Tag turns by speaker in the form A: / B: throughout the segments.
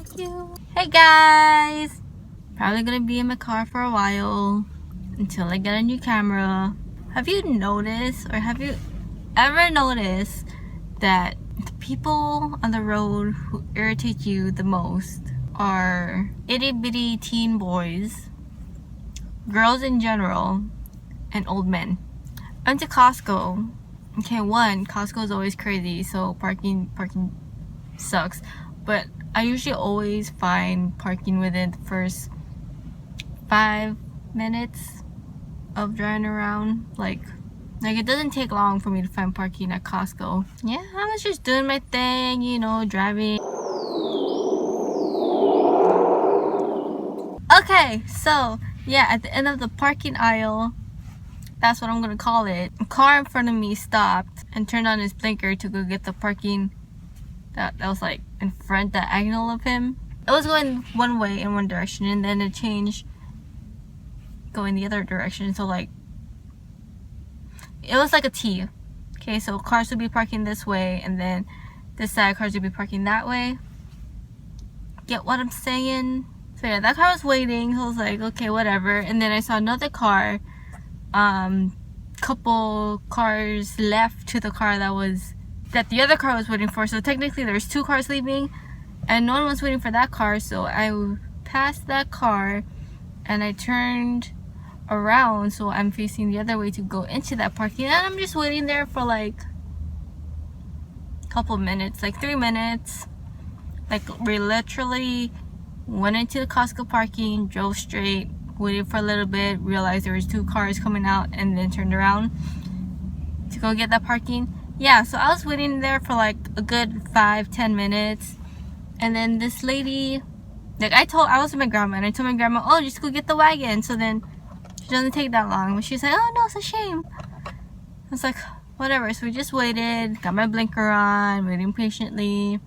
A: Thank you. Hey guys! Probably gonna be in my car for a while until I get a new camera. Have you noticed, or have you ever noticed that the people on the road who irritate you the most are itty bitty teen boys, girls in general, and old men? I went to Costco. Okay, Costco is always crazy, so parking sucks. But I usually always find parking within the first 5 minutes of driving around. Like it doesn't take long for me to find parking at Costco. Yeah, I was just doing my thing, you know, driving. Okay, so yeah, at the end of the parking aisle, that's what I'm gonna call it, a car in front of me stopped and turned on his blinker to go get the parking that was like in front, diagonal of him. It was going one way in one direction, and then it changed going the other direction. So like it was like a T. Okay, so cars would be parking this way, and then this side cars would be parking that way. Get what I'm saying? So yeah, that car was waiting. So I was like, okay, whatever. And then I saw another car, couple cars left to the car that the other car was waiting for. So technically there's 2 cars leaving and no one was waiting for that car. So I passed that car and I turned around, so I'm facing the other way to go into that parking, and I'm just waiting there for like a couple minutes, like 3 minutes. Like we literally went into the Costco parking, drove straight, waited for a little bit, realized there was 2 cars coming out, and then turned around to go get that parking. Yeah, so I was waiting there for like a good 5-10 minutes, and then this lady, like I was with my grandma, and I told my grandma, oh, just go get the wagon. So then it doesn't take that long, but she's like, oh no, it's a shame. I was like, whatever. So we just waited, got my blinker on, waiting patiently,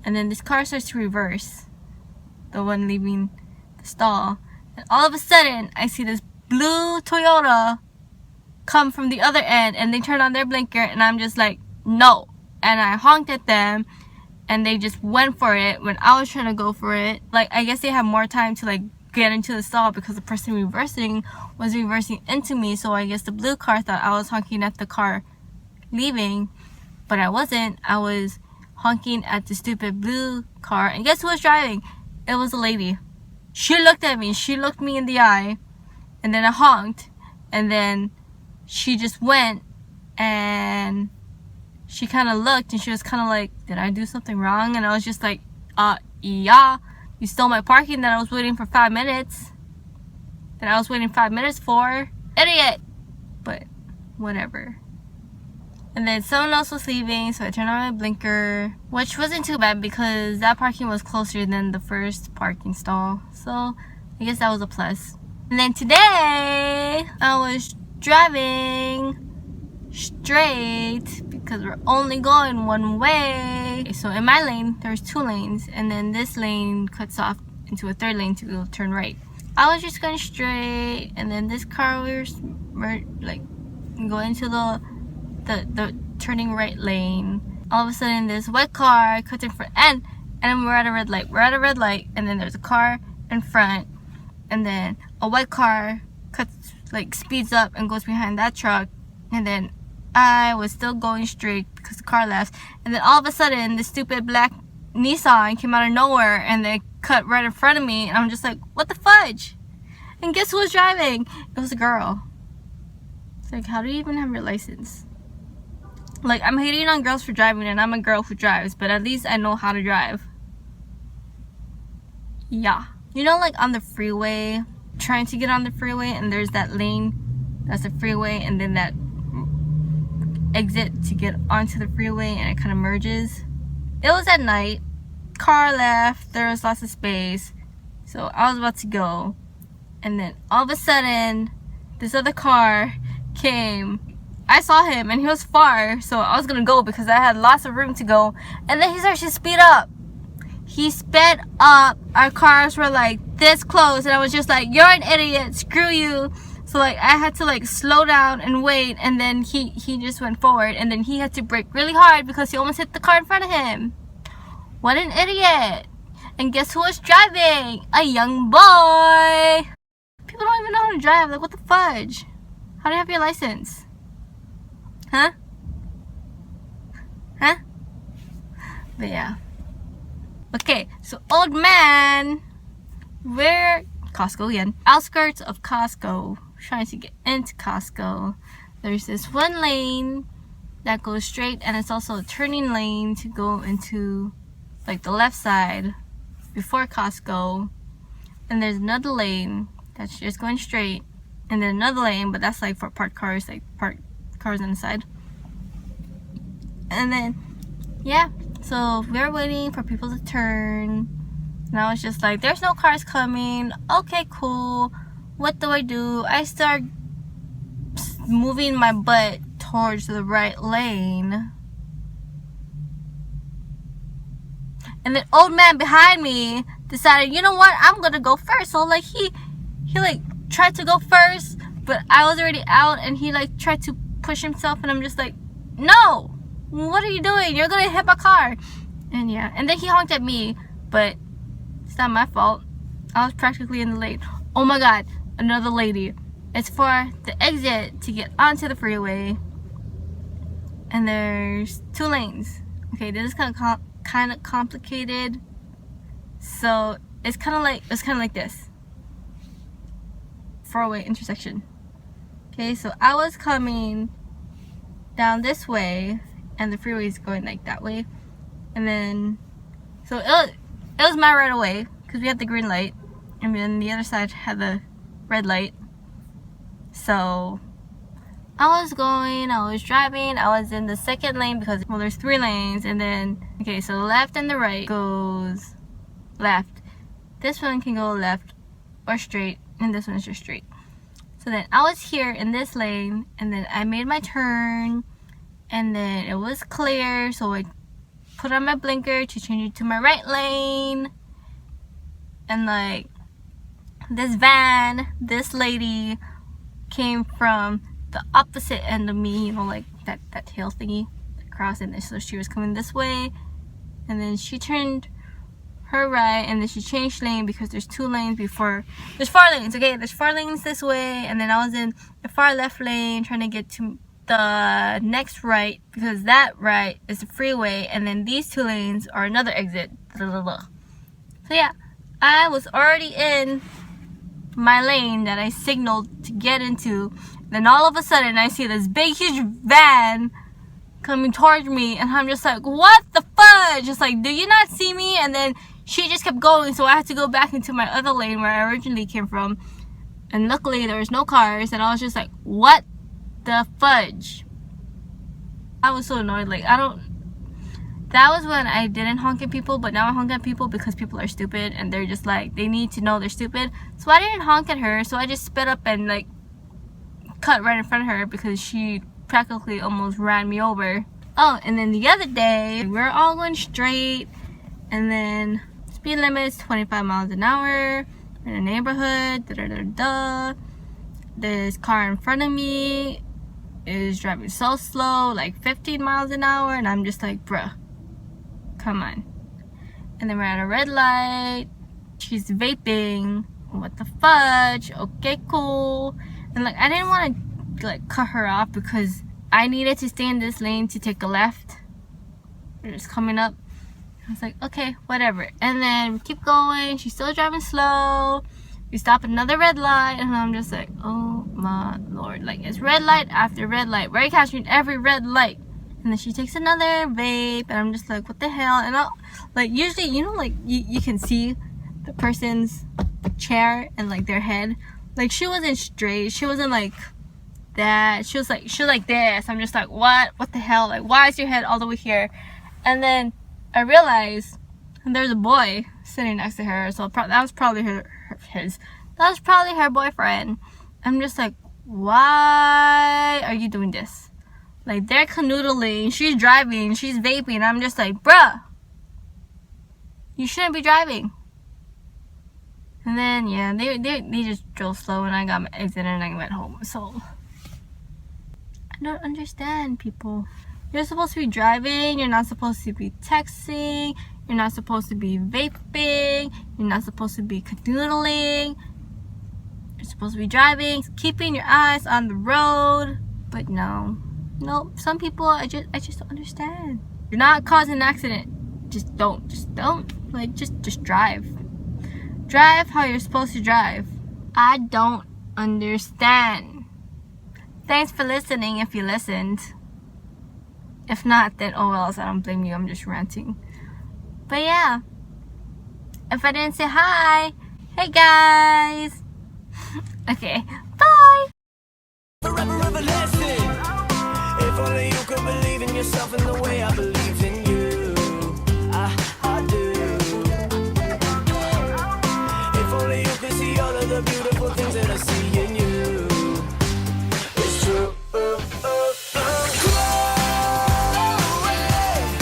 A: and then this car starts to reverse, the one leaving the stall, and all of a sudden I see this blue Toyota come from the other end, and they turn on their blinker, and I'm just like, no. And I honked at them, and they just went for it when I was trying to go for it. Like, I guess they had more time to like get into the stall because the person reversing was reversing into me. So I guess the blue car thought I was honking at the car leaving, but I wasn't. I was honking at the stupid blue car. And guess who was driving? It was a lady. She looked at me. She looked me in the eye, and then I honked, and then she just went, and she kind of looked, and she was kind of like, did I do something wrong? And I was just like, yeah, you stole my parking that I was waiting for 5 minutes. That I was waiting 5 minutes for. Idiot! But whatever. And then someone else was leaving, so I turned on my blinker, which wasn't too bad because that parking was closer than the first parking stall. So I guess that was a plus. And then today, I was driving straight because we're only going one way. So in my lane, there's 2 lanes, and then this lane cuts off into a 3rd lane to go turn right. I was just going straight, and then this car was like going into the turning right lane. All of a sudden, this white car cuts in front, and we're at a red light. We're at a red light, and then there's a car in front, and then a white car speeds up and goes behind that truck, and then I was still going straight because the car left, and then all of a sudden the stupid black Nissan came out of nowhere and they cut right in front of me, and I'm just like, what the fudge? And guess who was driving? It was a girl. It's like, how do you even have your license? Like, I'm hating on girls for driving, and I'm a girl who drives, but at least I know how to drive. Yeah. You know, like on the freeway, trying to get on the freeway, and there's that lane that's the freeway, and then that exit to get onto the freeway, and it kind of merges. It was at night, car left, there was lots of space, so I was about to go, and then all of a sudden this other car came. I saw him and he was far, so I was gonna go because I had lots of room to go, and then he started to speed up. He sped up, our cars were like this close, and I was just like, you're an idiot, screw you. So like I had to like slow down and wait, and then he just went forward, and then he had to brake really hard because he almost hit the car in front of him. What an idiot. And guess who was driving? A young boy. People don't even know how to drive. Like, what the fudge? How do you have your license? Huh? Huh? But yeah. Okay, so old man. We're Costco again. Outskirts of Costco. Trying to get into Costco. There's this one lane that goes straight, and it's also a turning lane to go into like the left side before Costco. And there's another lane that's just going straight, and then another lane, but that's like for parked cars, like parked cars on the side. And then yeah, so we're waiting for people to turn, and I was just like, there's no cars coming. Okay, cool. What do? I start moving my butt towards the right lane, and then old man behind me decided, you know what, I'm gonna go first. So like he like tried to go first, but I was already out, and he like tried to push himself, and I'm just like, no, what are you doing? You're gonna hit my car. And yeah, and then he honked at me, but it's not my fault. I was practically in the lane. Oh my god, another lady. It's for the exit to get onto the freeway, and there's 2 lanes. Okay, this is kind of complicated. So it's kind of like this 4-way intersection. Okay, so I was coming down this way, and the freeway is going like that way, and then so it was my right away because we had the green light, and then the other side had the red light. So I was driving, I was in the second lane because, well, there's 3 lanes, and then, okay, so the left and the right goes left. This one can go left or straight, and this one is just straight. So then I was here in this lane, and then I made my turn, and then it was clear, so I put on my blinker to change it to my right lane, and like this lady came from the opposite end of me, you know, like that tail thingy across, and then so she was coming this way, and then she turned her right, and then she changed lane because there's 2 lanes before. There's 4 lanes, okay? There's 4 lanes this way, and then I was in the far left lane trying to get to the next right because that right is the freeway, and then these 2 lanes are another exit. So yeah, I was already in my lane that I signaled to get into. Then all of a sudden I see this big huge van coming towards me, and I'm just like, what the fudge? Just like, do you not see me? And then she just kept going, so I had to go back into my other lane where I originally came from, and luckily there was no cars, and I was just like, what the fudge? I was so annoyed. Like, that was when I didn't honk at people, but now I honk at people because people are stupid, and they're just like, they need to know they're stupid. So I didn't honk at her, so I just sped up and like cut right in front of her because she practically almost ran me over. Oh, and then the other day, we were all going straight, and then speed limit's 25 miles an hour in a neighborhood, This car in front of me is driving so slow, like 15 miles an hour, and I'm just like, bruh, come on. And then we're at a red light, she's vaping, what the fudge? Okay, cool. And like, I didn't want to like cut her off because I needed to stay in this lane to take a left. We're just coming up. I was like, okay, whatever. And then we keep going, she's still driving slow. We stop at another red light, and I'm just like, oh my lord. Like, it's red light after red light. We're catching every red light. And then she takes another vape, and I'm just like, what the hell? And I'll, like, usually, you know, like, you can see the person's chair and like their head. Like, she wasn't straight, she wasn't like that, she was like this. I'm just like, what the hell? Like, why is your head all the way here? And then I realized there's a boy sitting next to her, so that was probably her boyfriend. I'm just like, why are you doing this? Like, they're canoodling, she's driving, she's vaping. I'm just like, bruh, you shouldn't be driving. And then yeah, they just drove slow, and I got my exit, and I went home. So I don't understand people. You're supposed to be driving. You're not supposed to be texting. You're not supposed to be vaping. You're not supposed to be canoodling. You're supposed to be driving, keeping your eyes on the road. But no, some people I just don't understand. You're not causing an accident. Just don't. Like just drive. Drive how you're supposed to drive. I don't understand. Thanks for listening if you listened. If not, then oh well, I don't blame you. I'm just ranting. But yeah, if I didn't say hi, hey guys. Okay, bye.
B: Forever everlasting. If only you could believe in yourself in the way I believe.